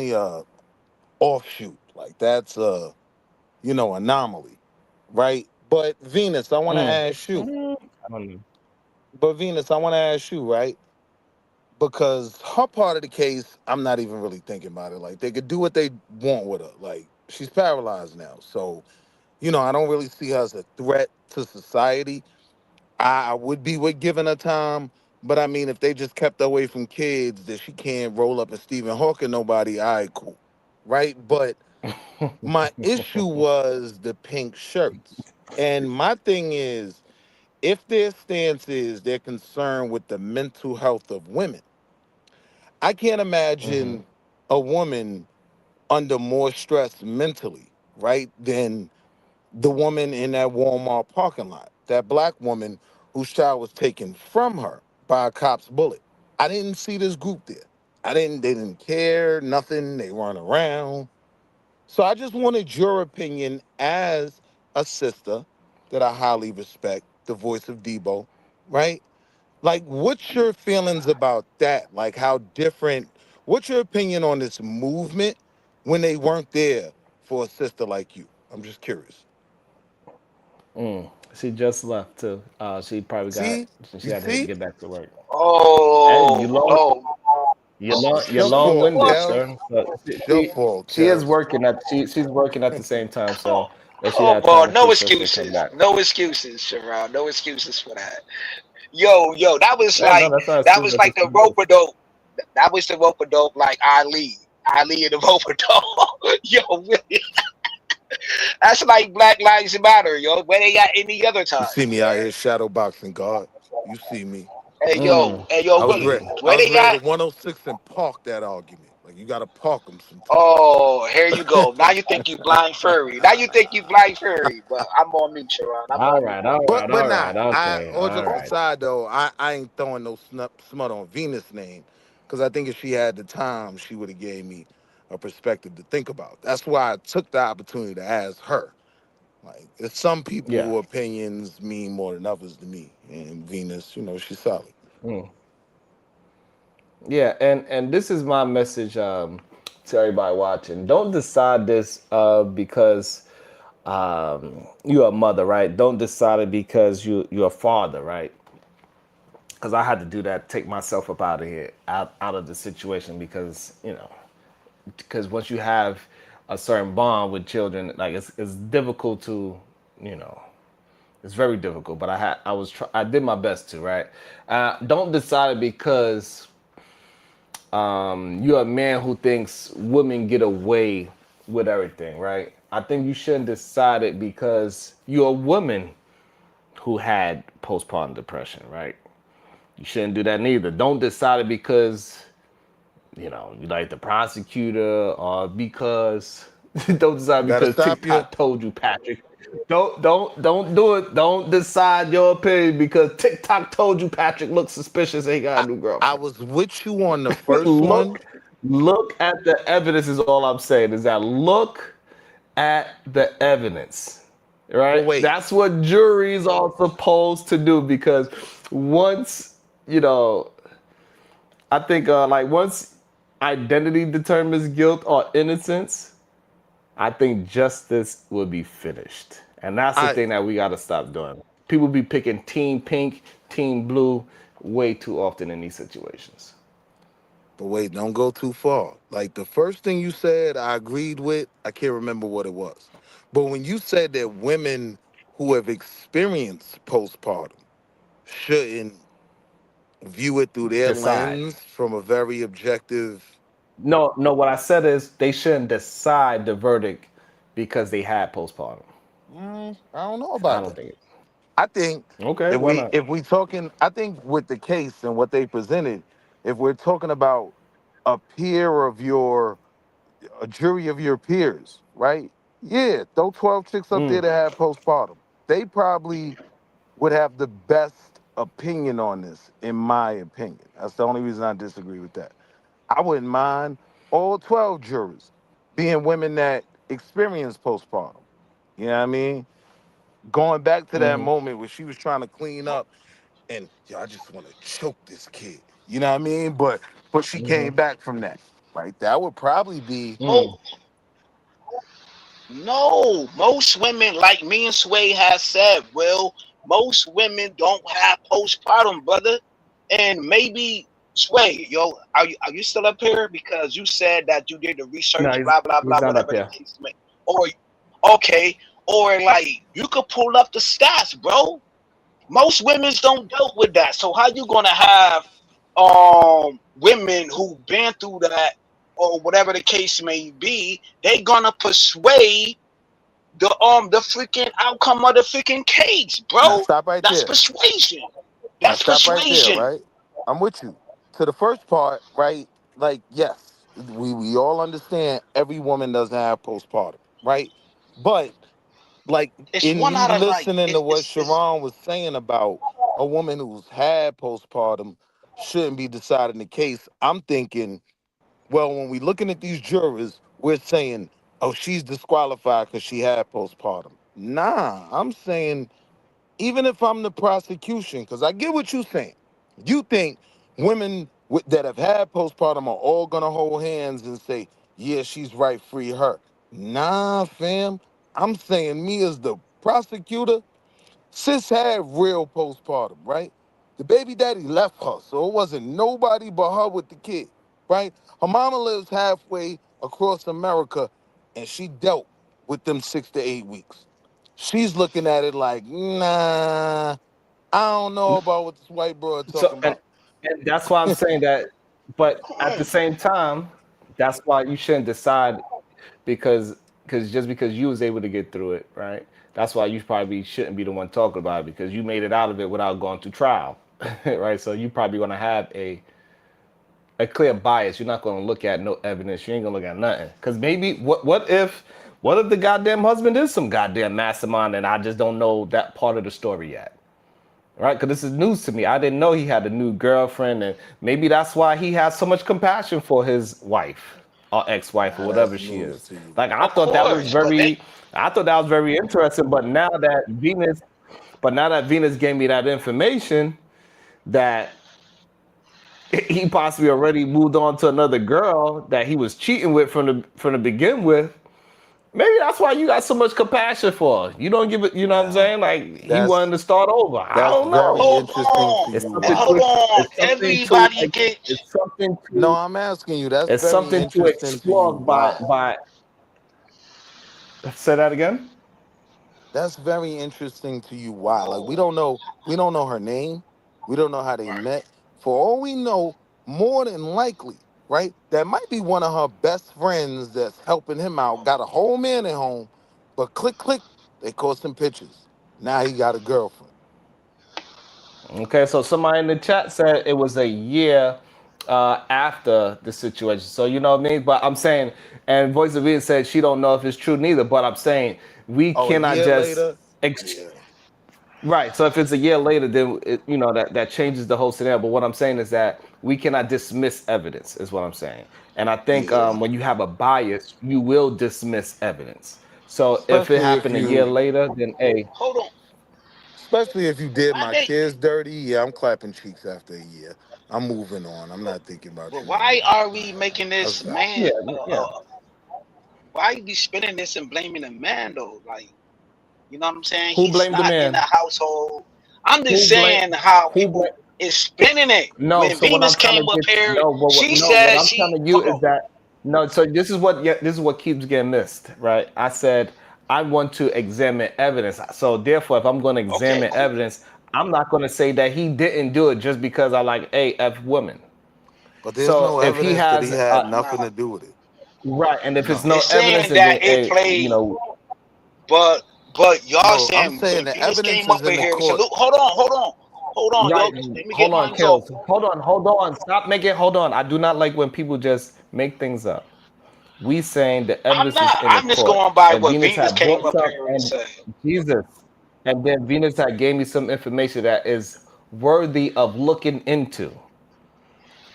definitely a offshoot. Like that's a anomaly, right? But Venus, I want to Mm. ask you. I don't know. But Venus, I want to ask you, right? Because her part of the case, I'm not even really thinking about it. Like they could do what they want with her. Like she's paralyzed now, so I don't really see her as a threat to society. I would be with giving her time, but I mean, if they just kept her away from kids, that she can't roll up and Stephen Hawking nobody, all right, cool, right? But my issue was the pink shirts, and my thing is, if their stance is they're concerned with the mental health of women, I can't Hmm. imagine a woman under more stress mentally, right, than the woman in that Walmart parking lot, that black woman whose child was taken from her by a cop's bullet. I didn't see this group there. They didn't care, nothing, they weren't around. So I just wanted your opinion as a sister that I highly respect, the voice of Debo, right? Like, what's your feelings about that? Like, what's your opinion on this movement when they weren't there for a sister like you? I'm just curious. She just left too. She probably got. See? She You had to see? get back to work. Hey, Oh, oh, It's you're your long fault, winded, what? Kels. sir. But It's your fault, she is Kels. working she's working at the same time, so if she Oh, had boy, time no to, so she'll come excuses. back. No excuses, Sharon. No excuses for that. Yo, that was Yeah, no, like that's not that excuse. was That's like just the what it rope is. a dope. That was the rope a dope like Ali. Ali and the rope a dope. Yo, really, that's like Black Lives Matter, yo. Where they at any other You time, see me out man? here shadow boxing, God. You see me. Hey yo, Willie, I where was they ready at? to 106 and park that argument. Like you gotta park them Oh, here you sometimes. go. Now you think you blind furry. Now you think you blind furry. But I'm on mute, Sharon. I'm All on mute. right, all But right, but all nah, right. I Okay, all all jokes right. aside though, I ain't throwing no smut on Venus name because I think if she had the time, she would have gave me a perspective to think about. That's why I took the opportunity to ask her. Like, there's some people Yeah. who opinions mean more than others to me, and Venus, she's solid. Mm. Yeah, and this is my message to everybody watching. Don't decide this because you're a mother, right? Don't decide it because you're a father, right? Because I had to do that, take myself up out of here, out of the situation, because because once you have a certain bond with children, like it's difficult to, you know, it's very difficult. But I did my best to, right? Don't decide it because you're a man who thinks women get away with everything, right? I think you shouldn't decide it because you're a woman who had postpartum depression, right? You shouldn't do that neither. Don't decide it because you like the prosecutor or because don't decide Gotta because stop you. TikTok told you, Patrick. Don't do it. Don't decide your opinion because TikTok told you Patrick looks suspicious and he got I, a new I girlfriend. was with you on the first one. Look at the evidence is all I'm saying is that look at the evidence. But Right? wait, That's what juries are supposed to do because once, I think like once identity determines guilt or innocence, I think justice will be finished. And that's the I thing that we got to stop doing. People be picking team pink, team blue way too often in these situations. but wait, don't go too far. Like the first thing you said, I agreed with. I can't remember what it was. But when you said that women who have experienced postpartum shouldn't view it through their Decide. lens from a very objective. No, no, what I said is they shouldn't decide the verdict because they had postpartum. I don't know I about don't that. think it. I think Okay, if why we not? if we talking, I think with the case and what they presented, if we're talking about a peer of your a jury of your peers, right? Yeah, those 12 chicks up there that had postpartum, they probably would have the best opinion on this, in my opinion. That's the only reason I disagree with that. I wouldn't mind all 12 jurors being women that experience postpartum. You know what I mean? Going back to that moment where she was trying to clean up and I just want to choke this kid. You know what I mean? But she came back from that. right? That would probably be. Mo, no, most women, like me and Sway has said, Will, most women don't have postpartum, brother. And maybe Sway, yo, are you still up here? Because you said that you did the No, research, blah blah he's blah, not up whatever the here. case may. Or okay, or like you could pull up the stats, bro. Most women's don't deal with that. So how you gonna have women who been through that or whatever the case may be? They gonna persuade the freaking outcome of the freaking case, Now bro. stop right That's there. persuasion. Now That's stop right there, persuasion. right? I'm with you. To the first part, right? Like, yes, we all understand every woman doesn't have postpartum, right? But like It's in one me out of like listening to what it's Sharon was saying about a woman who's had postpartum shouldn't be deciding the case, I'm thinking, well, when we looking at these jurors, we're saying, oh, she's disqualified because she had postpartum. Nah, I'm saying even if I'm the prosecution, because I get what you're saying. You think women that have had postpartum are all gonna hold hands and say, "Yeah, she's right, free her." Nah, fam. I'm saying me as the prosecutor, sis had real postpartum, right? The baby daddy left her, so it wasn't nobody but her with the kid, right? Her mama lives halfway across America, and she dealt with them 6 to 8 weeks. She's looking at it like, nah, I don't know about what this white broad So talking about. and that's why I'm saying that. But at the same time, that's why you shouldn't decide because just because you was able to get through it, right? That's why you probably shouldn't be the one talking about it because you made it out of it without going to trial, right? So you probably gonna have a clear bias. You're not gonna look at no evidence. You ain't gonna look at nothing. Cause maybe what if the goddamn husband is some goddamn mastermind and I just don't know that part of the story yet? Right? Because this is news to me. I didn't know he had a new girlfriend, and maybe that's why he has so much compassion for his wife or ex-wife or Nah, whatever that's she news is. to you. Like of course, but they I thought that was very interesting. But now that Venus gave me that information that he possibly already moved on to another girl that he was cheating with from the begin with. Maybe that's why you got so much compassion for her. You don't give it. You know what I'm Nah, saying? Like he that's wanted to start over. I that's don't very know. hold interesting to on, you. Why? hold on. It's something to Everybody get it's something No, to I'm asking you. That's it's very something to interesting to you. explore Why? by say that again. That's very interesting to you. Why? Like we don't know her name. We don't know how they right. met. For all we know, more than likely, right? That might be one of her best friends that's helping him out. Got a whole man at home, but click click, they caught some pictures. Now he got a girlfriend. Okay, so somebody in the chat said it was a year after the situation. So you know what I mean? But I'm saying, and Voice of Venus said she don't know if it's true neither. But I'm saying we Oh, a cannot year just later? Yeah. right. So if it's a year later, then you know that changes the whole scenario. But what I'm saying is that we cannot dismiss evidence. Is what I'm saying. And I think Yeah. when you have a bias, you will dismiss evidence. So if it Especially if happened a year you later, then a Hold on. especially if you did Why my they kids dirty, yeah, I'm clapping cheeks after a year. I'm moving on. I'm not thinking about but you no why more. are All we right. making That's this valid. man yeah, yeah. why you be spinning this and blaming the man though? Like, you know what I'm saying? Who He's blamed the not in the man? household. I'm just Who blame? saying how Who blame? people is spinning it. No. When So what Venus I'm trying to came up get here, no, she no. What said I'm she telling you hold is on. that no. So this is what keeps getting missed, right? I said I want to examine evidence. So therefore, if I'm going to Okay, examine cool. evidence, I'm not going to say that he didn't do it just because I like AF women. But there's So no if he evidence that he has had nothing Nah. to do with it. right, and if it's No. no It's evidence, saying and that then it a played, but y'all No, I'm saying saying when the Venus evidence came up is in in the here, court. salute. Hold on, yo. right. Let me get Hold on, mine off. Kills. Hold on. Stop making. Hold on. I do not like when people just make things up. We saying the I'm evidence is not. in the I'm just court, going by and what Venus Venus had came brought up some, here and and said. Jesus, and then Venus had gave me some information that is worthy of looking into.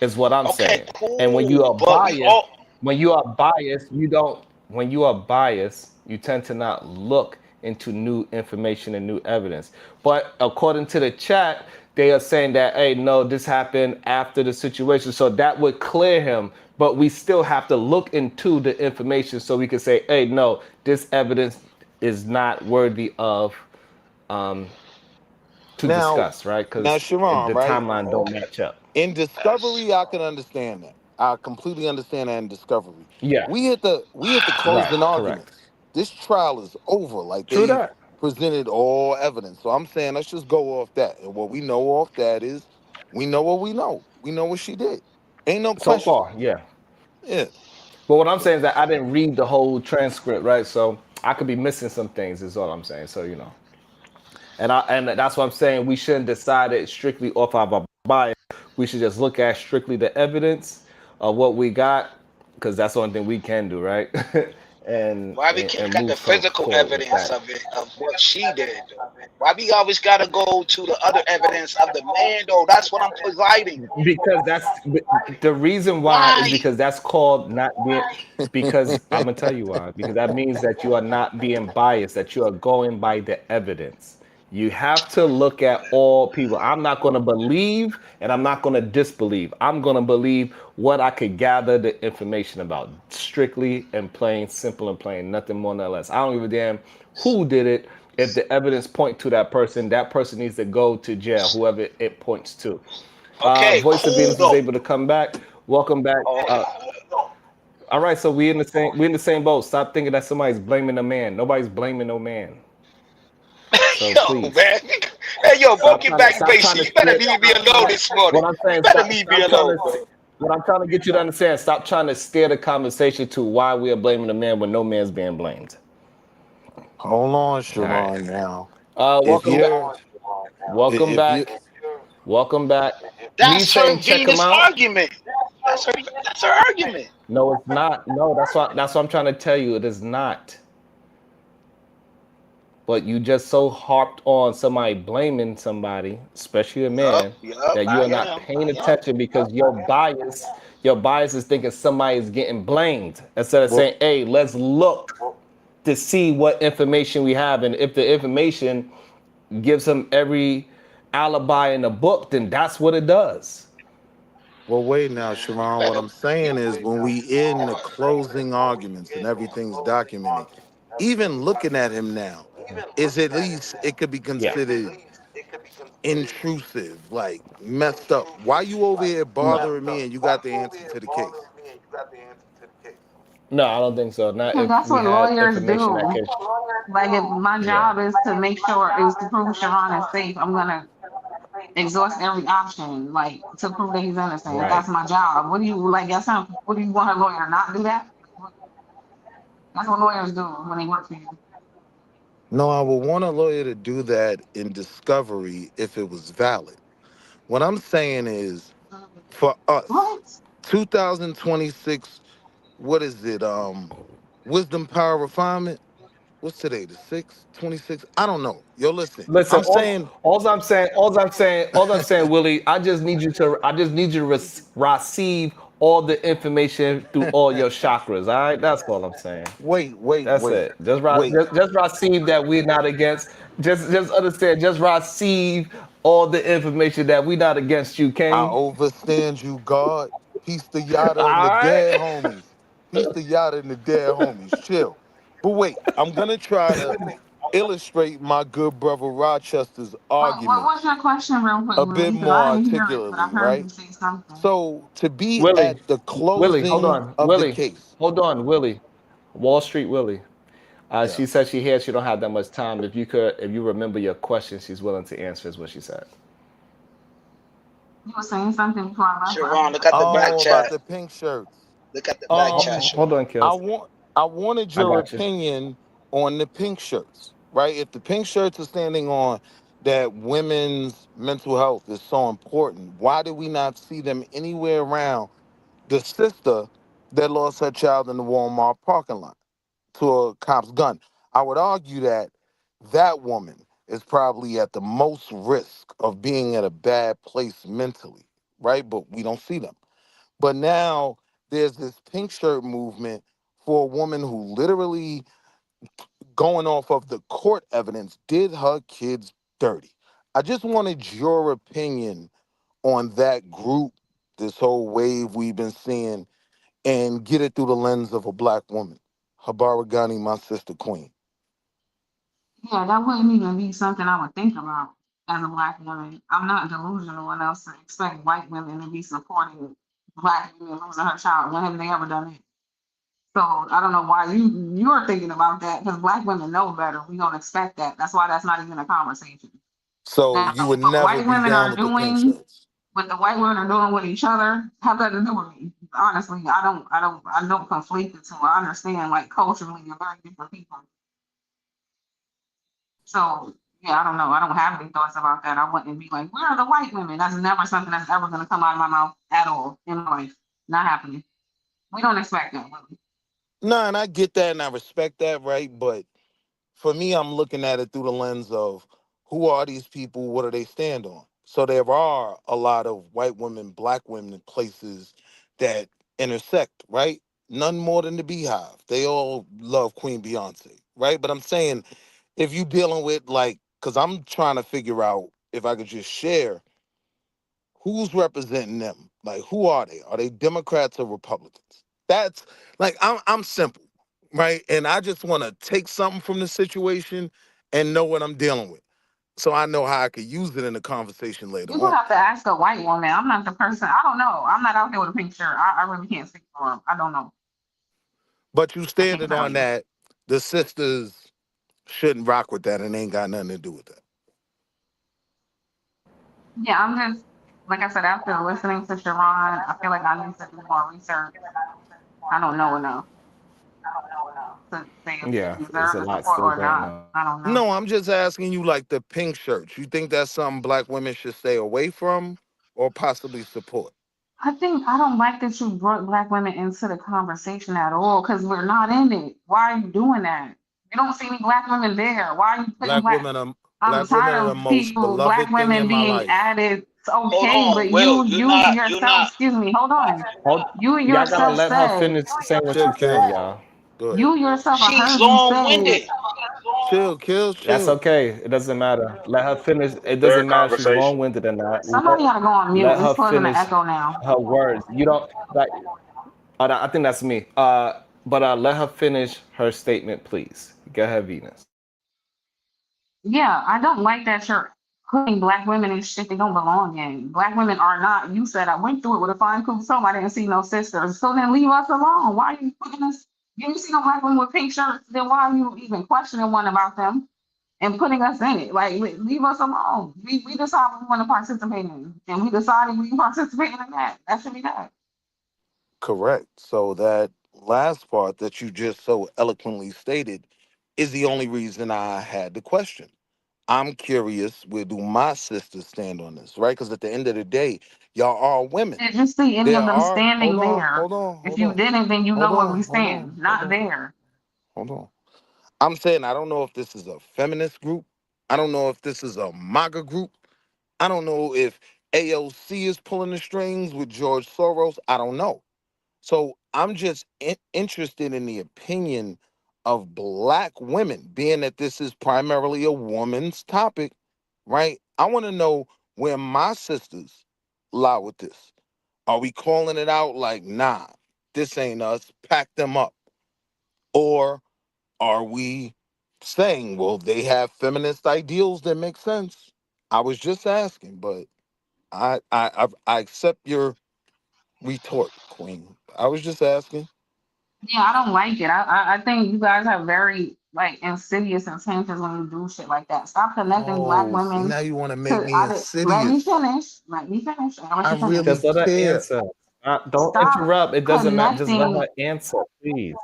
Is what I'm Okay, saying. And when you cool. are But we biased, when you are biased, you don't. When you are biased, you tend to not look into new information and new evidence. But according to the chat, they are saying that, hey, no, this happened after the situation. So that would clear him. But we still have to look into the information so we can say, hey, no, this evidence is not worthy of to Now, discuss, right? now, Because Sharon, the right? timeline don't match up. In That's discovery, I can understand that. I completely understand that in discovery. Yeah, We hit the right, closing correct. arguments. This trial is over. Like True they that. presented all evidence. So I'm saying let's just go off that. And what we know off that is we know what we know. We know what she did. Ain't no So question. far, yeah. Yeah. But what I'm So saying is that I didn't read the whole transcript, right? So I could be missing some things. Is all I'm saying. So and that's what I'm saying. We shouldn't decide it strictly off of our bias. We should just look at strictly the evidence of what we got, because that's the only thing we can do, right? and, why we and can't and got the move physical forward with evidence that. of it, of what she did though. Why we always gotta go to the other evidence of the man though? That's what I'm providing. Because that's the reason why is Why? because that's called not being. Because I'm gonna tell you why. Because that means that you are not being biased. That you are going by the evidence. You have to look at all people. I'm not going to believe and I'm not going to disbelieve. I'm going to believe what I could gather the information about. Strictly and plain, simple and plain, nothing more nor less. I don't give a damn who did it. If the evidence point to that person needs to go to jail, whoever it points to. Okay, Voice of cool Venus is though. able to come back. Welcome back. Oh, All right, so we in the same boat. Stop thinking that somebody's blaming a man. Nobody's blaming no man. So yo, please man. Hey, yo, bro, stop get trying to back stop trying basic. to You better steer. leave me alone this morning. What I'm You saying, better stop leave me stop trying alone. to. What I'm trying to get you to understand, stop trying to steer the conversation to why we are blaming the man when no man's being blamed. hold on, All right. Sharon. Now, if Welcome back. you're Welcome if you back. Welcome back. Me That's her saying check him Venus out. argument. That's her argument. No, it's not. No, that's what I'm trying to tell you. It is not. But you just so harped on somebody blaming somebody, especially a Yup, man, yup, that you I are not am. paying attention because your bias is thinking somebody is getting blamed instead of well, saying, "Hey, let's look to see what information we have, and if the information gives him every alibi in the book, then that's what it does." well, wait now, Sharon. What I'm saying is when we in the closing arguments and everything's documented, even looking at him now, is at least it could be Yeah. considered intrusive, like messed up. Why you over here No. bothering me and you got the answer to the case? No, I don't think so. Not Because if that's we what had lawyers information that do. could. Like if my Yeah. job is to make sure is to prove Sharon is safe, I'm gonna exhaust every option, like to prove that he's innocent. Right. That's my job. What do you like? What do you want a lawyer to not do that? That's what lawyers do when they work for you. No, I would want a lawyer to do that in discovery if it was valid. What I'm saying is for us, What? 2026, what is it? Wisdom, power, refinement. What's today? The 6th, 26th? I don't know. Yo, listen. Listen, I'm saying, all I'm saying, Willie, I just need you to receive all the information through all your chakras. All right, that's all I'm saying. wait, wait, That's wait, it. Just wait. just receive that we're not against. Just understand. Just receive all the information that we're not against you, I King. overstand you, God. Peace to Yada and the All dead right. homies. Peace to Yada and the dead homies. Chill. But wait, I'm gonna try to illustrate my good brother Rochester's What was arguments your question, real quick, a bit Willie? Because more I didn't hear it, but I articulately, heard you right? say something. So to be Willie, at the Hold closing on, of the Willie, case, hold on, Willie, Wall Street Willie. yeah. She said she hears she don't have that much time. If you remember your question, she's willing to answer. Is what she said. You were saying something before I left. I Sharon, didn't look at the back Oh, about chat. the pink shirts. Look at the back chat, Um, Hold Sharon. on, I Kills. want I wanted I your got you. opinion on the pink shirts, right? If the pink shirts are standing on that women's mental health is so important, why do we not see them anywhere around the sister that lost her child in the Walmart parking lot to a cop's gun? I would argue that that woman is probably at the most risk of being at a bad place mentally, right? But we don't see them. But now there's this pink shirt movement for a woman who literally going off of the court evidence, did her kids dirty. I just wanted your opinion on that group, this whole wave we've been seeing, and get it through the lens of a black woman. Habara Ghani, my sister queen. Yeah, that wouldn't even be something I would think about as a black woman. I'm not delusional enough to expect white women to be supporting black women losing her child. When have they ever done it? So I don't know why you're thinking about that because black women know better. We don't expect that. That's why that's not even a conversation. So Now, you would what never white be women down are with the pink doing, shirts. what the white women are doing with each other, have that to do with me. Honestly, I don't conflate the two. I understand like culturally, you're very different people. So yeah, I don't know. I don't have any thoughts about that. I wouldn't be like, where are the white women? That's never something that's ever gonna come out of my mouth at all in my life. Not happening. We don't expect that. Really. Nah, and I get that and I respect that, right? But for me, I'm looking at it through the lens of who are these people? What do they stand on? So there are a lot of white women, black women in places that intersect, right? None more than the Beehive. They all love Queen Beyonce, right? But I'm saying if you dealing with like, because I'm trying to figure out if I could just share who's representing them. Like, who are they? Are they Democrats or Republicans? That's like I'm simple, right? And I just want to take something from the situation and know what I'm dealing with, so I know how I could use it in the conversation later You would on. have to ask a white woman. I'm not the person. I don't know. I'm not out there with a pink shirt. I really can't speak for them. I don't know. But you I can't standing tell on you. that, the sisters shouldn't rock with that and ain't got nothing to do with that. Yeah, I'm just like I said. After listening to Sharon, I feel like I need to do more research. I don't know enough to say if Yeah, they it's deserve a the lot support still or going not. on. I don't know. No, I'm just asking you like the pink shirts. You think that's something black women should stay away from or possibly support? I don't like that you brought black women into the conversation at all because we're not in it. Why are you doing that? You don't see any black women there. Why are you putting Black black? women are I'm black women tired are the of most people, black beloved thing in women my being life. added. It's Hold okay, on, but Will. you You're yourself, not. excuse me, hold on. Hold, You y'all gotta yourself let her said, finish saying what Chill, she's saying, kill. y'all. Go ahead. you yourself, I She's heard you long say, winded. Chill, kill, That's chill. okay. It doesn't matter. Let her finish. It Their doesn't matter if she's conversation. long-winded or not. somebody gotta go on mute. Let It's her causing an finish echo now. her words. You don't like. I think that's me. But let her finish her statement, please. Go ahead, Venus. Yeah, I don't like that you're putting black women in shit they don't belong in. Black women are not. You said I went through it with a fine tooth comb. I didn't see no sisters. So then leave us alone. Why are you putting us? You didn't see no black women with pink shirts. Then why are you even questioning one about them and putting us in it? Like leave us alone. We decide what we want to participate in, and we decided we participating in that. That should be that. Correct. So that last part that you just so eloquently stated is the only reason I had the question. I'm curious, where do my sisters stand on this, right? Because at the end of the day, y'all are women. Did you see any There of them are, standing hold on, there? hold on, If hold you on, didn't, then you hold know where we on, hold on, stand. hold Not on, there. hold on. I'm saying I don't know if this is a feminist group. I don't know if this is a MAGA group. I don't know if AOC is pulling the strings with George Soros. I don't know. So I'm just interested in the opinion of black women, being that this is primarily a woman's topic, right? I want to know where my sisters lie with this. Are we calling it out like, nah, this ain't us, pack them up? Or are we saying, well, they have feminist ideals that make sense? I was just asking, but I accept your retort, Queen. I was just asking. Yeah, I don't like it. I think you guys have very like insidious intentions when you do shit like that. Stop connecting black Oh, see, women now you want to make to me I did let me insidious. finish. Let me finish. I want I you to finish. really Just let her care. answer. Don't Stop interrupt. It doesn't matter. Just let connecting her answer, please.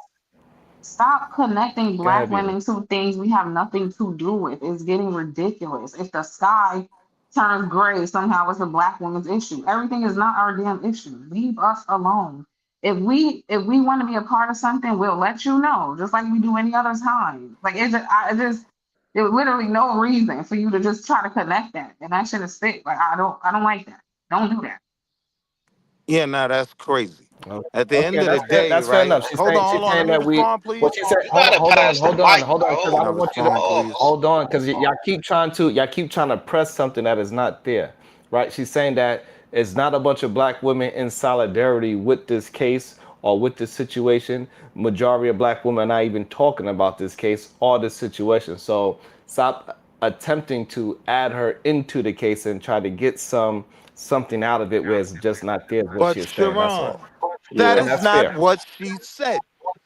Stop connecting Go black ahead, Venus. women to things we have nothing to do with. It's getting ridiculous. If the sky turns gray, somehow it's a black woman's issue. Everything is not our damn issue. Leave us alone. If we want to be a part of something, we'll let you know, just like we do any other time. Like it just there's literally no reason for you to just try to connect that, and that shit is sick. Like I don't like that. Don't do that. Yeah, now that's crazy. Oh, At the end okay, of the that's fair. day, That's fair right? enough. Hold She's on. Let saying me that we. respond, please. What she said. You Hold on, gotta hold on, pass the hold on, mic, hold on, because I Can I bro. don't want you to respond, please? Pause. hold on, because y'all keep trying to press something that is not there, right? She's saying that it's not a bunch of black women in solidarity with this case or with this situation. Majority of black women are not even talking about this case or this situation. So stop attempting to add her into the case and try to get something out of it where it's just not there. Is what But she is saying. That's all, Sharon, that Yeah, and is that's not fair. what she said.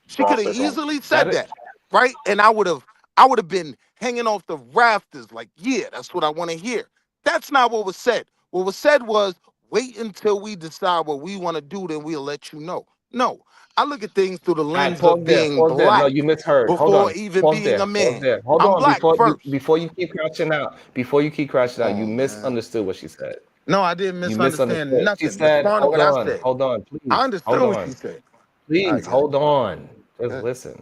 She I'll could have second. easily That said it. that, right? And I would have been hanging off the rafters like, yeah, that's what I want to hear. That's not what was said. What was said was, wait until we decide what we want to do, then we'll let you know. No, I look at things through the All right, lens of pause there. being Pause there. No, black you misheard. Hold before on. even Pause being there. a Pause man. there. Hold I'm on. black first. Before you keep crashing out. Before you keep crashing Come out. You on, man. misunderstood what she said. No, I didn't You misunderstand misunderstood. She nothing. said, Respond to "Hold what I on. said. Hold on. I Please. understood Hold what she on. said. I Please get it. hold on. Just Yeah. listen."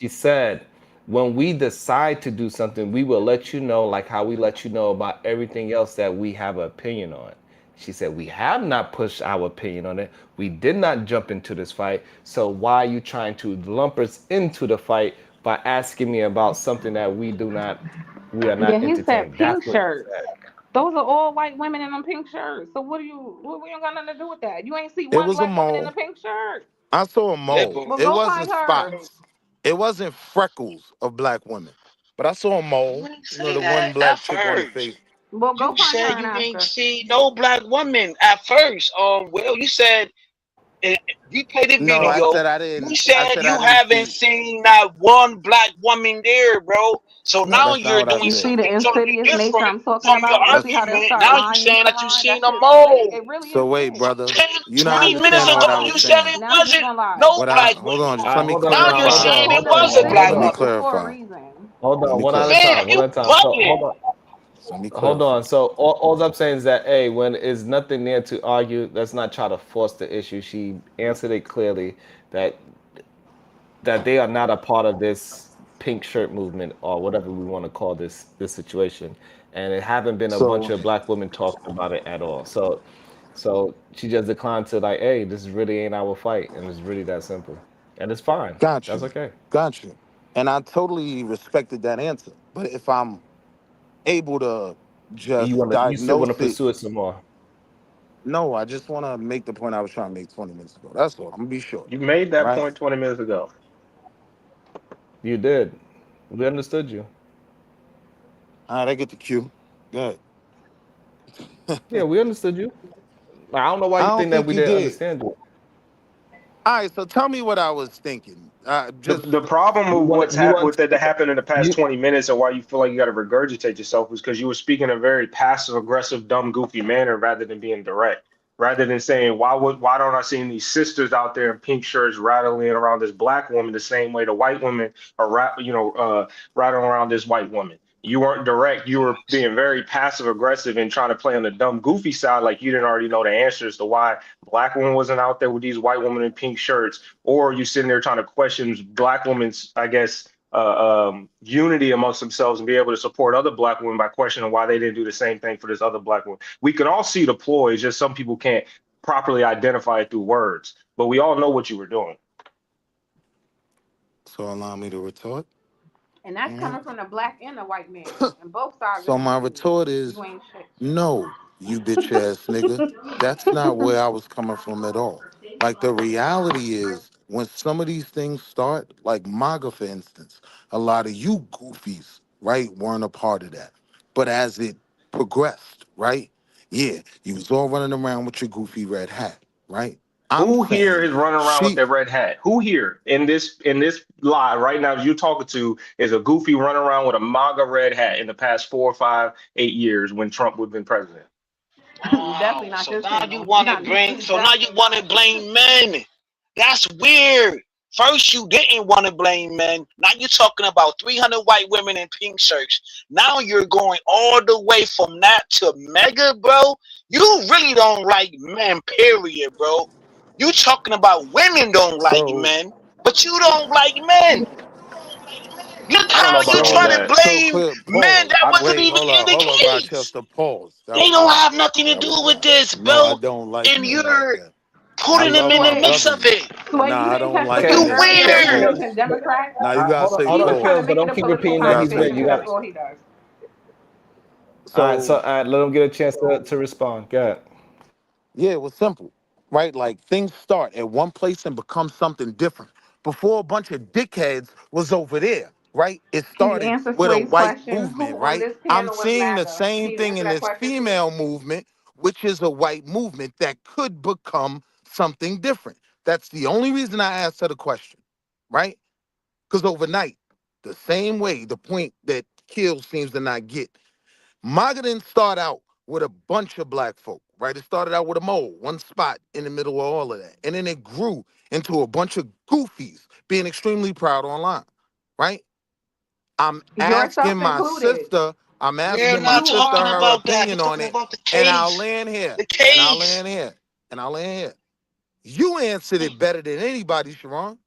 She said, when we decide to do something, we will let you know, like how we let you know about everything else that we have an opinion on. She said, we have not pushed our opinion on it. We did not jump into this fight. So why are you trying to lump us into the fight by asking me about something that we are Yeah, not he said entertaining? That's pink what she shirts. said. Those are all white women in them pink shirts. So what do you? What we ain't got nothing to do with that? You ain't see It one was a black woman in a mole. pink shirt. I saw a Yeah, mole. but Well, It go wasn't find her. spots. It wasn't freckles of black women. But I saw a you mole. didn't You know, say the that one at black chip on the first. face. Well, go You find her said and you ask didn't her. see no black woman at first. Will, you said you played the No, I video. said I You didn't. I said said I you didn't haven't see. seen not one black woman there, bro. So No, now that's not you're what I doing You said. see the something totally insidious nature different I'm talking from your about. You see That's how they'll argument. start Now you're lying, saying that you Sharon? seen That a shit really, mole. it really so is wait, sick. 10, brother. You're not Now 20 you're just minutes understanding gonna what ago, I you was lie. said saying. it Now you're just wasn't gonna lie. no What I black hold on, women. All just let right, me hold on Now now. you're Hold clarify. on. saying Hold it on. was a Hold Let black me on. woman. For a clarify. reason. Hold Let on. me One at a clarify. time. Fam, One you at a time. So bugging. hold on. Let me Hold clarify. on. So all I'm saying is that, hey, when is nothing there to argue, let's not try to force the issue. She answered it clearly that they are not a part of this pink shirt movement or whatever we want to call this situation, and it haven't been a bunch So of black women talking about it at all. So she just declined to, like, hey, this really ain't our fight, and it's really that simple, and it's fine. got That's you. okay. Got you. And I totally respected that answer. But if I'm able to And just you still want to diagnose it. pursue it some more. No, I just want to make the point I was trying to make 20 minutes ago. That's all. I'm gonna be short, You made that right? point 20 minutes ago. You did. We understood you. All right, I get the cue. Good. Yeah, we understood you. I don't know why I you don't think that think we you didn't did. understand you. All right, so tell me what I was thinking. Just The problem You with want what's you happened want with that happened in the past you 20 minutes and why you feel like you got to regurgitate yourself was because you were speaking in a very passive aggressive dumb goofy manner rather than being direct, rather than saying why don't I see these sisters out there in pink shirts rattling around this black woman the same way the white women are rattling around this white woman. You weren't direct. You were being very passive aggressive and trying to play on the dumb goofy side like you didn't already know the answers to why black woman wasn't out there with these white women in pink shirts, or you sitting there trying to question black women's, I guess, unity amongst themselves and be able to support other black women by questioning why they didn't do the same thing for this other black woman. We can all see the ploy, it's just some people can't properly identify it through words, but we all know what you were doing. so allow me to retort. And that's All right. coming from the black and the white man. And both sides So my agree. retort You is ain't shit. no, you bitch ass nigga. That's not where I was coming from at all. Like the reality is when some of these things start, like MAGA, for instance, a lot of you goofies, right, weren't a part of that. But as it progressed, right? Yeah, you was all running around with your goofy red hat, right? I'm Who here saying is running around with she their red hat? Who here in this live right now you talking to is a goofy running around with a MAGA red hat in the past 4, 5, 8 years when Trump would have been president? Definitely Wow. not So this now you channel. want to bring, so now you Definitely want not to this channel. blame men. That's weird. First, you didn't want to blame men. Now you're talking about 300 white women in pink shirts. Now you're going all the way from that to mega, bro. You really don't like men, period, bro. You talking about women don't like so men, but you don't like men. Look I don't know how you about all so trying to that. so blame clear men pause. that wasn't Wait, even in the hold up, case. Rochester, pause. That They was don't wild. have nothing to That do was with wild. this, No, I bro. don't like And men like you're that. I putting them love in the my Sway, mix of government. it. Sway, Nah, you I didn't don't catch the like Okay, it You part in this earlier shit when he weird. Kills. form. mentioned Democrats. Now you gotta say Hold on, He was trying to Kills, pause. but make it don't a keep political repeating You that. gotta He's say been. conversation You because got. that's pause. all he does. All right, so So let him get a chance to respond. Go ahead. yeah, it was simple, right? Like things start at one place and become something different. Before a bunch of dickheads was over there, right? It Can you started answer with a Sway's white question? movement, Who on right? this I'm panel was seeing the MAGA? same Can you thing answer in that this question, please? female movement, which is a white movement that could become something different. That's the only reason I asked her the question, right? Because overnight, the same way, the point that Kill seems to not get, MAGA didn't start out with a bunch of black folk, right? It started out with a mole, one spot in the middle of all of that. And then it grew into a bunch of goofies being extremely proud online, right? I'm asking Yourself my included. sister, I'm We're asking my not You sister talking her are. about that. We're opinion on talking it, about the and I'll case. land here, The and I'll case. land here, and I'll land here. You answered it better than anybody, Sharon.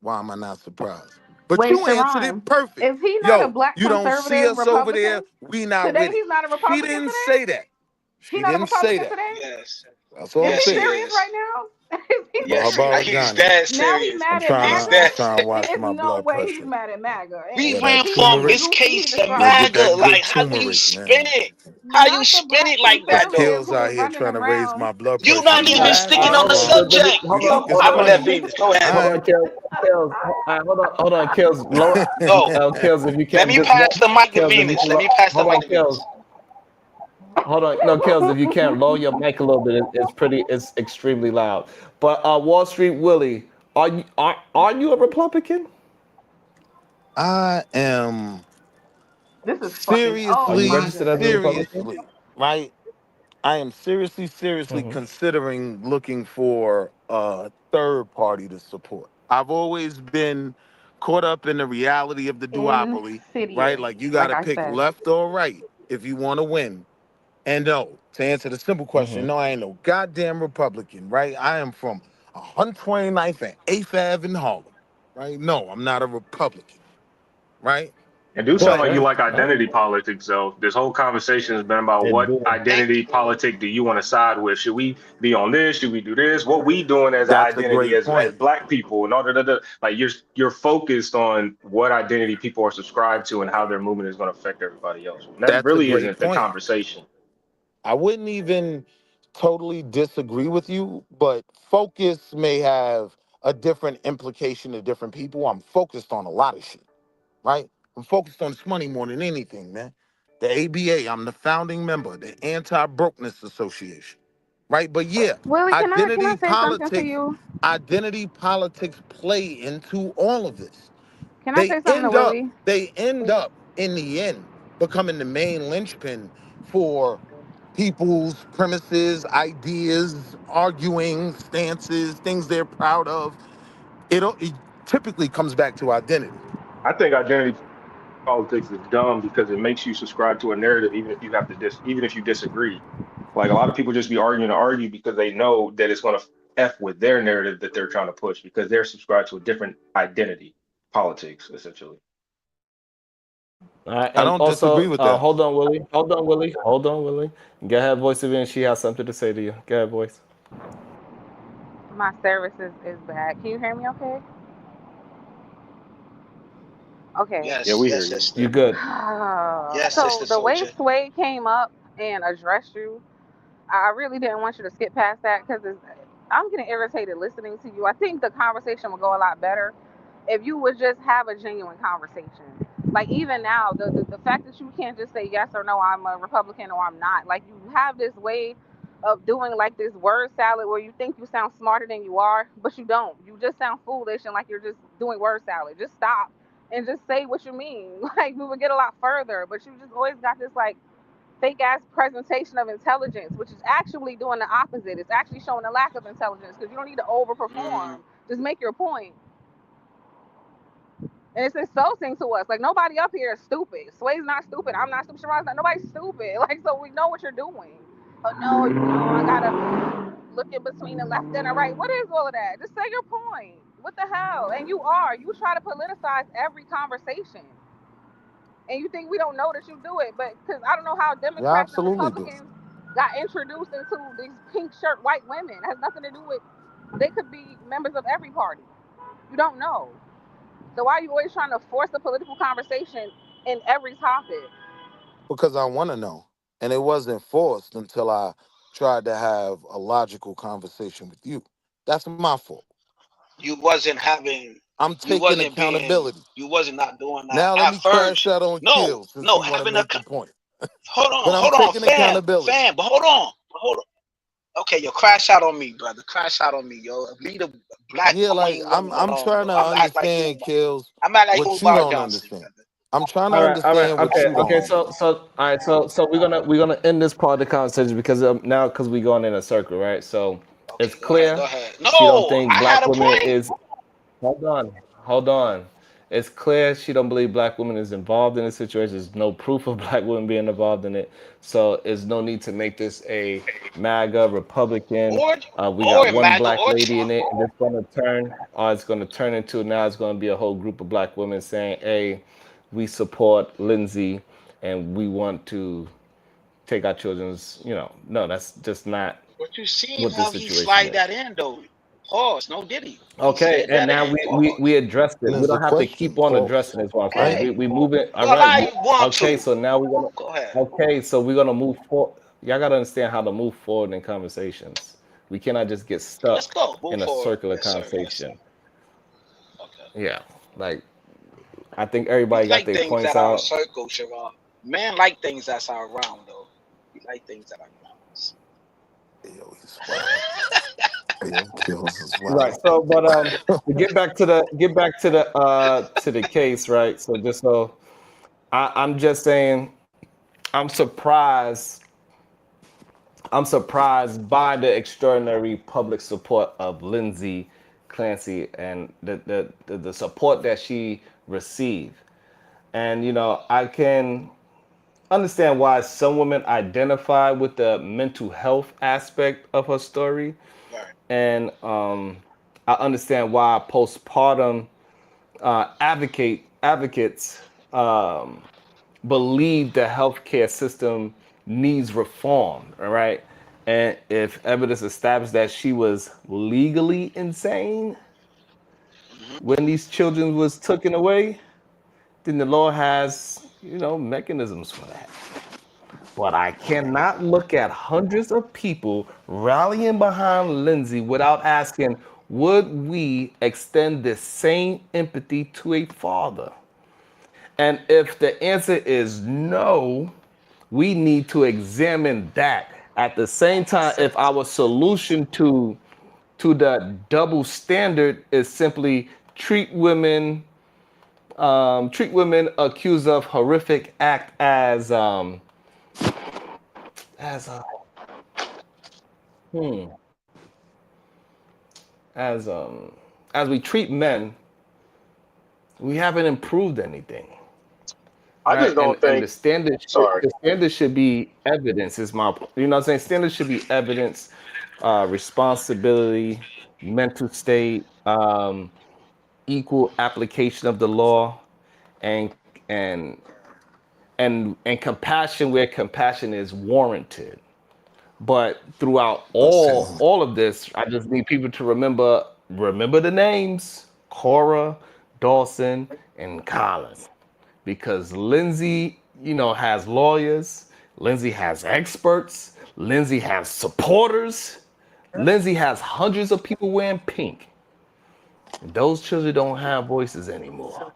Why am I not surprised? But Wait, you answered it Sharon. perfect. Is he not a Yo, black you don't see conservative us over Republican? there. We not Today with it. he's not a She Republican didn't today? say that. He She not a didn't say Republican that. today? Yes. That's all Is I'm he Yes, he saying. serious is. right now? Is he Well, how Yes, about serious? he's Johnny? dead Now he serious. I'm mad at trying to He's I'm dead MAGA? trying to serious. watch There is my no blood way he's pressure. mad at MAGA. We Yeah, If that went he's from being turmeric. this goofy, case he to Go described get MAGA. that Like, good goofy. how do you turmeric, spin man. it? How you Not the spin black it like that, That though? conservative kills who out was here running trying to raise around. my blood You pressure. not You even asked sticking me, on the Hold Sharon. on, Willie. subject. You Hold on, think it's hold I'm on, gonna let funny? Venus go ahead. hold All on, Kills. Kills. All right, hold on, Kills. Low. Go. Kills, if you Let can't me just low. pass the mic to Kills, if you Venus. can. Let me pass the Hold mic on, to Venus. Kills. Hold on, no, Kills, if you can't lower your mic a little bit, it's pretty, it's extremely loud. But Wall Street Willie, are you a Republican? I am This is fucking. Oh Are you seriously, my registered as a goodness. Republican? seriously, right? I am seriously considering looking for a third party to support. I've always been caught up in the reality of the duopoly, right? Insidious, Like you got like to I pick said. left or right if you want to win. And no, to answer the simple question, no, I ain't no goddamn Republican, right? I am from 129th and 8th Ave in Harlem, right? No, I'm not a Republican, right? It do sound But like you Okay. like All right. identity politics, though. This whole conversation has been about It what did. Thank identity you. politic do you want to side with? Should we be on this? Should we do this? What we doing as an that's a identity great as point. black people and all that. Like you're focused on what identity people are subscribed to and how their movement is going to affect everybody else. And that That's a really great isn't the point. conversation. I wouldn't even totally disagree with you, but focus may have a different implication to different people. I'm focused on a lot of shit, right? I'm focused on this money more than anything, man. The ABA, I'm the founding member, the Anti-Brokenness Association, right? But yeah, Willie, can I identity say something to politics, you? identity politics play into all of this. Can I They say something to end up, Willie? they end up in the end becoming the main linchpin for people's premises, ideas, arguing, stances, things they're proud of. It typically comes back to identity. I think identity politics is dumb because it makes you subscribe to a narrative, even if you have to even if you disagree. Like a lot of people just be arguing to argue because they know that it's going to f with their narrative that they're trying to push because they're subscribed to a different identity, politics essentially. All right. I And don't disagree also, with that. hold on, Willie. Hold on, Willie. Hold on, Willie. Go ahead, voice of it, and she has something to say to you. Go ahead, voice. My service is bad. Can you hear me okay? Okay. Yeah, Yes, we hear yes, you. sister. You good? Yes, So sister the way soldier. Sway came up and addressed you, I really didn't want you to skip past that because I'm getting irritated listening to you. I think the conversation would go a lot better if you would just have a genuine conversation. Like even now, the fact that you can't just say yes or no, I'm a Republican or I'm not. Like you have this way of doing like this word salad where you think you sound smarter than you are, but you don't. You just sound foolish and like you're just doing word salad. Just stop and just say what you mean. Like we would get a lot further, but you just always got this like fake ass presentation of intelligence, which is actually doing the opposite. It's actually showing a lack of intelligence because you don't need to Mm, overperform. Just make your point. And it's insulting to us. Like nobody up here is stupid. Sway's not stupid. I'm not stupid. Sharon's not. Nobody's stupid. Like so, we know what you're doing. But no, I gotta look in between the left and the right. What is all of that? Just say your point. What the hell? And you are. You try to politicize every conversation, and you think we don't know that you do it. But because I don't know how You Democrats and absolutely do. Republicans got introduced into these pink shirt white women. It has nothing to do with. They could be members of every party. You don't know. So why are you always trying to force a political conversation in every topic? Because I want to know. And it wasn't forced until I tried to have a logical conversation with you. That's my fault. You wasn't having, I'm you taking wasn't being, accountability. you wasn't not doing that Now let at me crash first. out on No, Kill since no, he want to having a, make the point. But I'm hold on, taking fam, accountability. fam, but hold on. Okay, yo, crash out on me, brother. Crash out on me, yo. Lead a black Yeah, like queen woman I'm alone, trying though. to I'm act like you, understand, Kills, I'm act like you what you Bar don't Johnson, understand. brother. I'm trying to All right, understand what okay, you don't okay. understand. All right, so we're gonna end this part of the conversation because now because we going in a circle, right? So it's Okay, go ahead, go clear ahead. she don't No, think I had black a women point. is. Hold on, hold on. It's clear she don't believe black women is involved in the situation. There's no proof of black women being involved in it, so there's no need to make this a MAGA Republican. Or, We got one MAGA black or lady in Trump. it, and it's gonna turn. It's gonna turn into now. It's gonna be a whole group of black women saying, "Hey, we support Lindsay, and we want to take our children's." No, that's just not But you seen what the how he situation slide is. that in, though. Pause. No diddy. He Okay, slid and that now in. we Pause. addressed And it. We there's a don't have to question, keep on pause. addressing it. Is what I'm saying. Okay. We move it. All Well, right. how you want Okay, to? so now we're gonna. Go ahead. Okay, so we're gonna move forward. Y'all gotta understand how to move forward in conversations. We cannot just get Let's stuck go. Move in a forward. circular Yes, sir. Yes, sir. conversation. Okay. Yeah, like I think We everybody got like their things points that are in out. circles, Sharon. Men like things that's are round, though. We like things that are rounds. Yo, he's wild. Yo, Kills is Right. wild. So, but to get back to the case, right? So just so I'm just saying, I'm surprised I'm surprised by the extraordinary public support of Lindsay Clancy and the support that she received. And I can understand why some women identify with the mental health aspect of her story, Right. and I understand why postpartum advocates believe the healthcare system needs reform, all right? And if evidence established that she was legally insane Hmm. when these children was taken away, then the law has, mechanisms for that. But I cannot look at hundreds of people rallying behind Lindsay without asking, would we extend the same empathy to a father? And if the answer is no, we need to examine that. At the same time, if our solution to the double standard is simply treat women accused of horrific act as as as we treat men, we haven't improved anything. I Right? just And don't and think. the standard should Sorry. the standard should be evidence. Is my what I'm saying? Standard should be evidence, responsibility, mental state, equal application of the law, and and and compassion where compassion is warranted. But throughout all Listen, all of this, I just need people to remember the names Cora, Dawson, and Colin, because Lindsay, has lawyers. Lindsay has experts. Lindsay has supporters. Lindsay has hundreds of people wearing pink. Those children don't have voices anymore.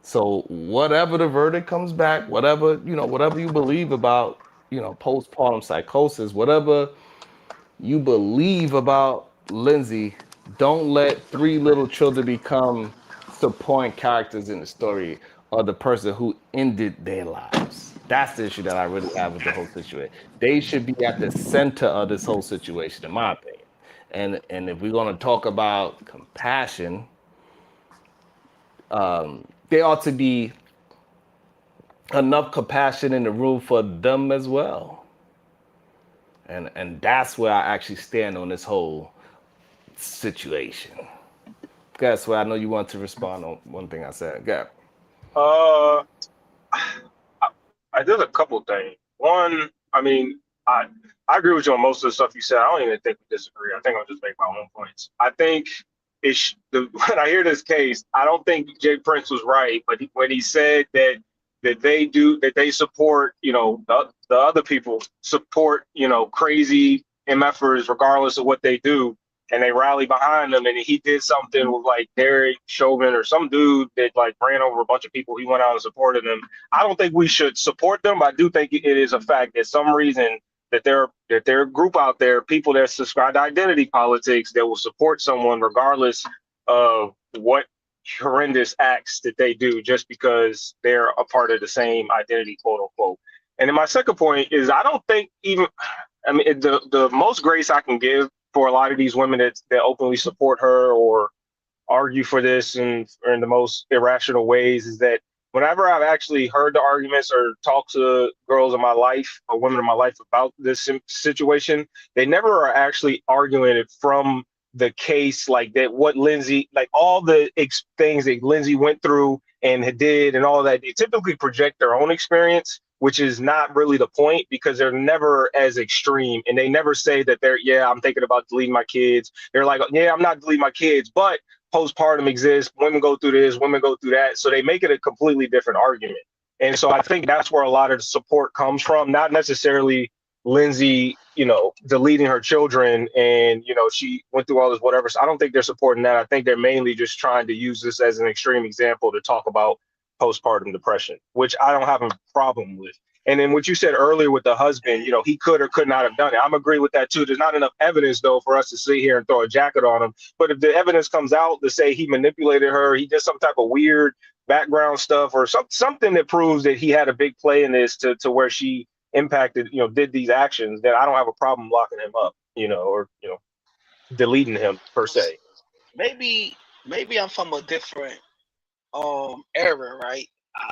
So whatever the verdict comes back, whatever you believe about, postpartum psychosis, whatever you believe about Lindsay, don't let three little children become supporting characters in the story or the person who ended their lives. That's the issue that I really have with the whole situation. They should be at the center of this whole situation, in my opinion. And if we're gonna talk about compassion, there ought to be enough compassion in the room for them as well. And that's where I actually stand on this whole situation. Guess what? I know you want to respond on one thing I said. Go. Uh, there's a couple things. One, I mean, I I agree with you on most of the stuff you said. I don't even think we disagree. I think I'll just make my own points. I think when I hear this case, I don't think Jay Prince was right, but when he said that they support, the other people support, crazy MFers regardless of what they do, and they rally behind them, and he did something with like Derek Chauvin or some dude that like ran over a bunch of people. He went out and supported them. I don't think we should support them. I do think it is a fact that some reason that there are a group out there, people that subscribe to identity politics that will support someone regardless of what horrendous acts that they do, just because they're a part of the same identity, quote unquote. And then my second point is I don't think even I mean the most grace I can give for a lot of these women that openly support her or argue for this or in the most irrational ways is that whenever I've actually heard the arguments or talked to girls in my life or women in my life about this situation, they never are actually arguing it from the case like that, what Lindsay, like all the things that Lindsay went through and did and all that. They typically project their own experience, which is not really the point because they're never as extreme. And they never say that yeah, I'm thinking about deleting my kids. They're like, yeah, I'm not deleting my kids, but postpartum exists, women go through this, women go through that. So they make it a completely different argument. And so I think that's where a lot of the support comes from, not necessarily Lindsay, deleting her children and, she went through all this, whatever. So I don't think they're supporting that. I think they're mainly just trying to use this as an extreme example to talk about postpartum depression, which I don't have a problem with. And then what you said earlier with the husband, he could or could not have done it. I'm agree with that too. There's not enough evidence though for us to sit here and throw a jacket on him. But if the evidence comes out to say he manipulated her, he did some type of weird background stuff or something that proves that he had a big play in this to where she impacted, did these actions, then I don't have a problem locking him up, or deleting him per se. Maybe I'm from a different era, right?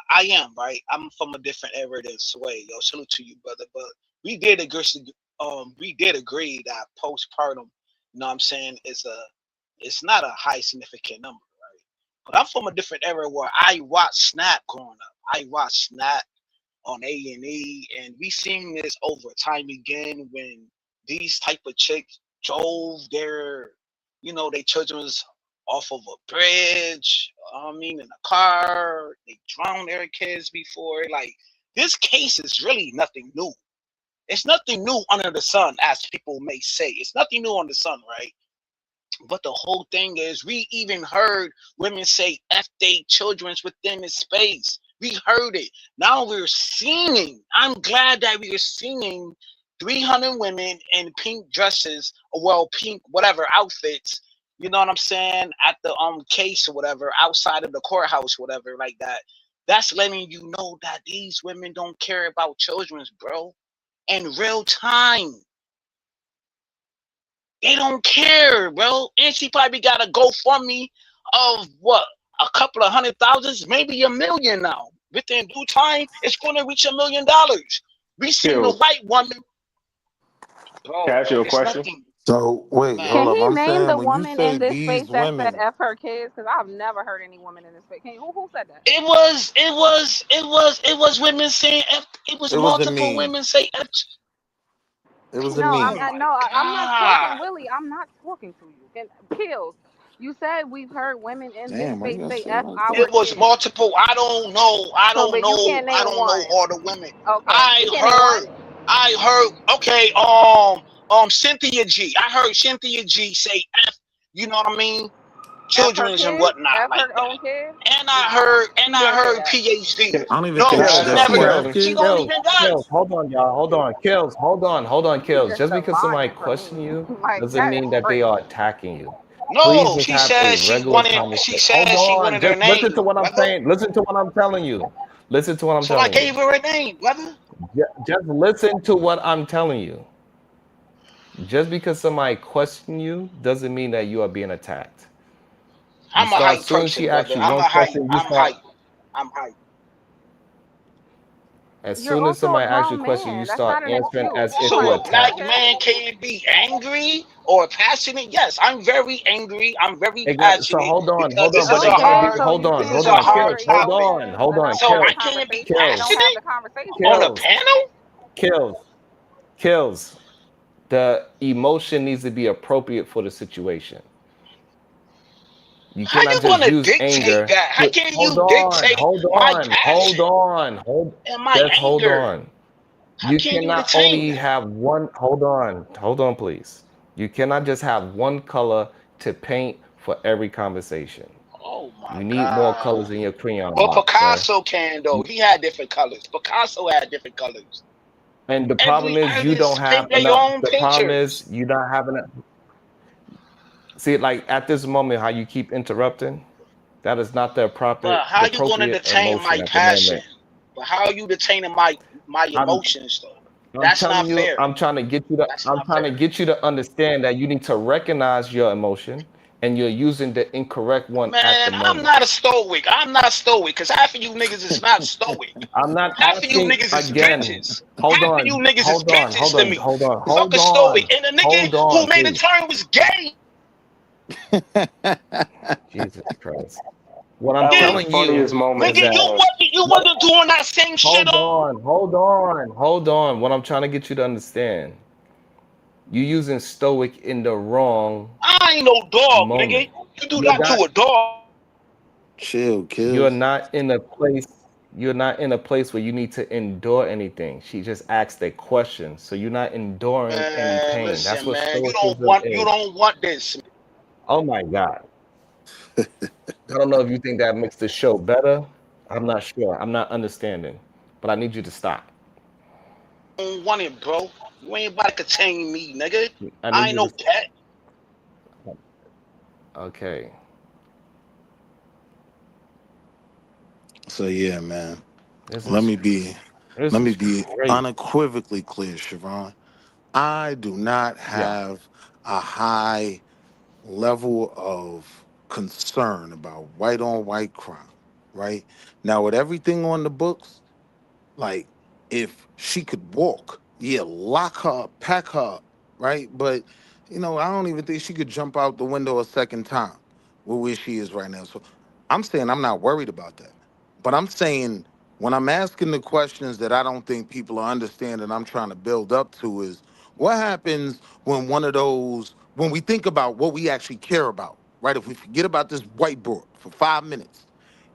I am, right? I'm from a different era than Sway. Yo, salute to you, brother. But we did agree that postpartum, what I'm saying, it's not a high significant number, right? But I'm from a different era where I watched Snap growing up. I watched Snap on A&E, and we seen this over time again when these type of chicks drove their children's off of a bridge. I mean, in a car, they drowned their kids before. Like, this case is really nothing new. It's nothing new under the sun, as people may say. It's nothing new on the sun, right? But the whole thing is, we even heard women say F they children's within the space. We heard it. Now we're seeing. I'm glad that we are seeing 300 women in pink dresses, well, pink whatever outfits. You know what I'm saying? At the case or whatever, outside of the courthouse, whatever, like that. That's letting you know that these women don't care about children's, bro. In real time. They don't care, bro. And she probably got a GoFundMe of what? A couple of $100,000, maybe $1 million now. Within due time, it's going to reach $1 million. We seen the Kills. white woman, Can I bro. ask you a It's question? nothing, So wait, man. hold Can up. he I'm name saying the when you woman say in this space these that said women, F her kids? Because I've never heard any woman in this space. Who said that? It was women saying F. It was it wasn't multiple me. women say F. It wasn't No, Oh me. my I'm not talking, God. Willie. I'm not talking to you. Kills. You said we've heard women in this Damn, why you space gotta say say it F like our It that? was kids. multiple. I don't know. I So, don't but you know. can't I name don't know one. all the women. Okay, you I can't name one. heard. I heard. Okay. Cynthia G. I heard Cynthia G say F. You know what I mean? F her Children's and kids. whatnot F like her own that. kids. And I Nah, heard. And she I didn't say heard that. PhD. I don't even Can No, think I she ask does a she never. have question? She don't kids? Kills, even does. hold on, y'all. Hold on. Hold on, She Kills. just Just a because somebody lying for me. question you Like doesn't that is mean that they crazy. are attacking you. Please No, just she have a says she regular wanted. She conversation. Hold says she on. wanted her Just listen to name, what I'm brother. saying. Listen to what I'm telling you. Listen to what I'm So I telling you. gave her a name, brother. Just listen to what I'm telling you. Just because somebody question you doesn't mean that you are being attacked. You I'm a start, hype soon as person, she asks brother. you I'm one a hype. question, you I'm start, hype. I'm hype. as You're soon as also a somebody asks you a grown question, you man. That's start not an answering excuse. as You if So you're want a black attacked. attention? man can be angry or passionate. Yes, I'm very angry. I'm very So passionate because hold on, this is brother. a Okay, hard. so you This Hold is choose a to on, hard kills, moderate hold topic. on, emotions hold and on, not So have kills, the I can't be conversation and don't kills, have passionate the conversation. on a kills, panel. kills. Kills. The emotion needs to be appropriate for the situation. You How cannot you just gonna use dictate anger that? How to can hold you on, dictate hold my on, hold passion on, hold and my just hold anger? on. How You can you cannot detain only that? have one hold on please. You cannot just have one color to paint for every conversation. Oh my You need more god. colors in your crayon Well, box, sir. Picasso can though. He had different colors. Picasso had different colors. And the problem Every is you don't artist have paint their enough. own The problem is pictures. you don't have enough. See, like at this moment, how you keep interrupting, that is not But the how you gonna appropriate detain emotion my at the passion? moment. But how are you detaining my I'm emotions though? I'm That's telling not you, fair. I'm That's trying not to fair. get you to understand that you need to recognize your emotion and you're using the incorrect one at the Man, I'm moment. not a stoic. I'm not stoic because half of you niggas is not stoic. I'm not Half of you asking niggas is again. bitches. Hold Half of you on, niggas is hold on, bitches hold to on, me. hold on, Fuck hold a stoic. on, And the nigga hold who on, made the please. turn was gay. Jesus Christ. What I'm That was the Nigga, telling you funniest moment is in nigga, that you wasn't doing that same shit hold on. on, hold on, hold on. What I'm trying to get you to understand, you using stoic in the wrong I ain't no dog, nigga. moment. You do You're that to not a dog. Chill, you're kills. not in a place you're not in a place where you need to endure anything. She just asked a question. So you're not enduring any Man, pain. That's listen, what man. stoicism You is. don't want this. Oh my God. I don't know if you think that makes the show better. I'm not sure. I'm not understanding. But I need you to stop. You don't want it, bro. You ain't about to contain me, nigga. I I need ain't you no to pet. okay. So yeah, man. This Let is me be this let me is be crazy. unequivocally clear, Sharon. I do not Yeah. have a high level of concern about white on white crime, right? Now, with everything on the books, like if she could walk, yeah, lock her up, pack her up, right? But I don't even think she could jump out the window a second time where she is right now. So I'm saying I'm not worried about that. But I'm saying when I'm asking the questions that I don't think people are understanding, I'm trying to build up to is what happens when one of those, when we think about what we actually care about, right? If we forget about this whiteboard for 5 minutes,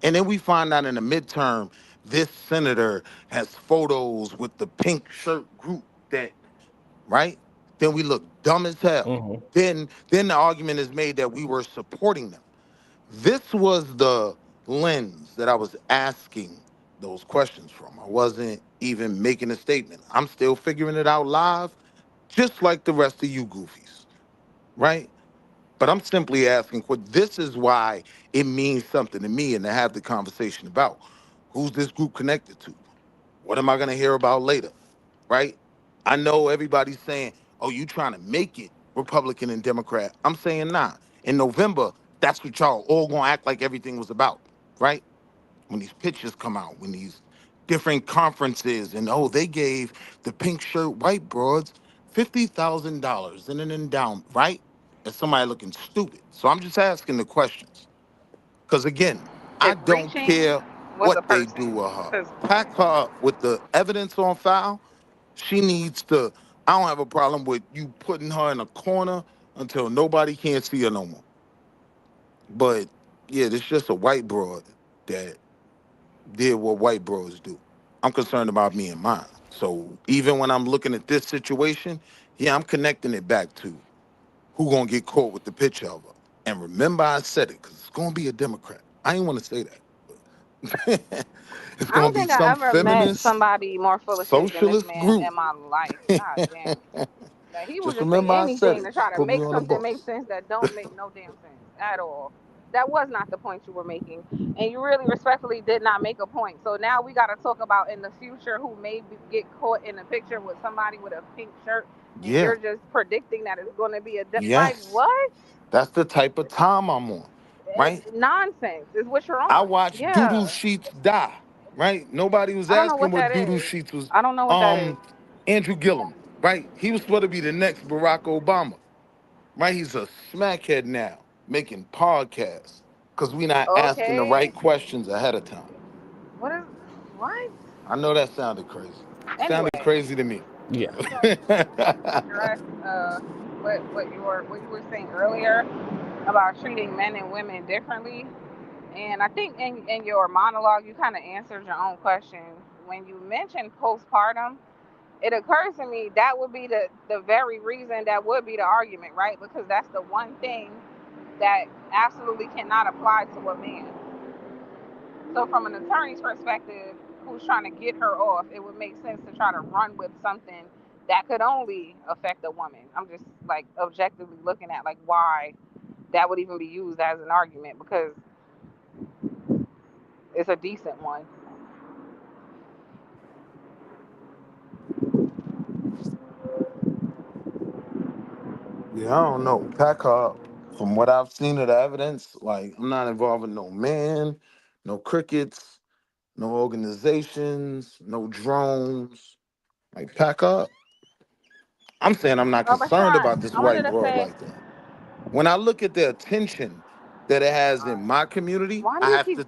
and then we find out in the midterm, this senator has photos with the pink shirt group that, right? Then we look dumb as hell. Hmm. Then the argument is made that we were supporting them. This was the lens that I was asking those questions from. I wasn't even making a statement. I'm still figuring it out live, just like the rest of you goofies, right? But I'm simply asking, what this is why it means something to me and to have the conversation about who's this group connected to? What am I gonna hear about later? Right? I know everybody's saying, oh, you trying to make it Republican and Democrat. I'm saying nah. In November, that's what y'all all gonna act like everything was about, right? When these pictures come out, when these different conferences, and oh, they gave the pink shirt white broads $50,000 in an endowment, right? And somebody looking stupid. So I'm just asking the questions. Because again, I If don't reaching care was a what they person, do with her. because Pack her up with the evidence on file. She needs to. I don't have a problem with you putting her in a corner until nobody can't see her no more. But yeah, this just a white broad that did what white bros do. I'm concerned about me and mine. So even when I'm looking at this situation, yeah, I'm connecting it back to who gonna get caught with the picture of her. And remember, I said it because it's gonna be a Democrat. I ain't want to say that, but it's I gonna don't be think I some ever met feminist, somebody more full of shit than this socialist man group. in my life. God damn. Like he will Just just say remember, I said anything to it. try Just to put me make on the something make bus. sense that don't make no damn sense at all. That was not the point you were making, and you really respectfully did not make a point. So now we got to talk about in the future who may get caught in a picture with somebody with a pink shirt, and Yeah. you're just predicting that it's going to be a like Yes. what? That's the type of time I'm on. Right. Nonsense is what you're I on. watched Doodle Yeah, Sheets die. Right. Nobody was I don't know asking what what that Doodle is. Sheets was. I don't know what that is. Um, Andrew Gillum. Right. He was supposed to be the next Barack Obama. Right. He's a smackhead now, making podcasts because we not asking the Okay, right questions ahead of time. what is what? I know that sounded crazy. Sounded Anyway, crazy to me. Yeah. Address what you were saying earlier about treating men and women differently. And I think in your monologue, you kind of answered your own question. When you mentioned postpartum, it occurs to me that would be the very reason that would be the argument, right? Because that's the one thing that absolutely cannot apply to a man. So, from an attorney's perspective, who's trying to get her off, it would make sense to try to run with something that could only affect a woman. I'm just like objectively looking at like why that would even be used as an argument because it's a decent one. Yeah, I don't know. Packard, from what I've seen of the evidence, like I'm not involving no man, no crickets, no organizations, no drones. Like Packard, I'm saying I'm not Oh, but concerned Sean, about this I wanted white to broad say, like that. When I look at the attention that it has all in right, my community, why do I you have keep to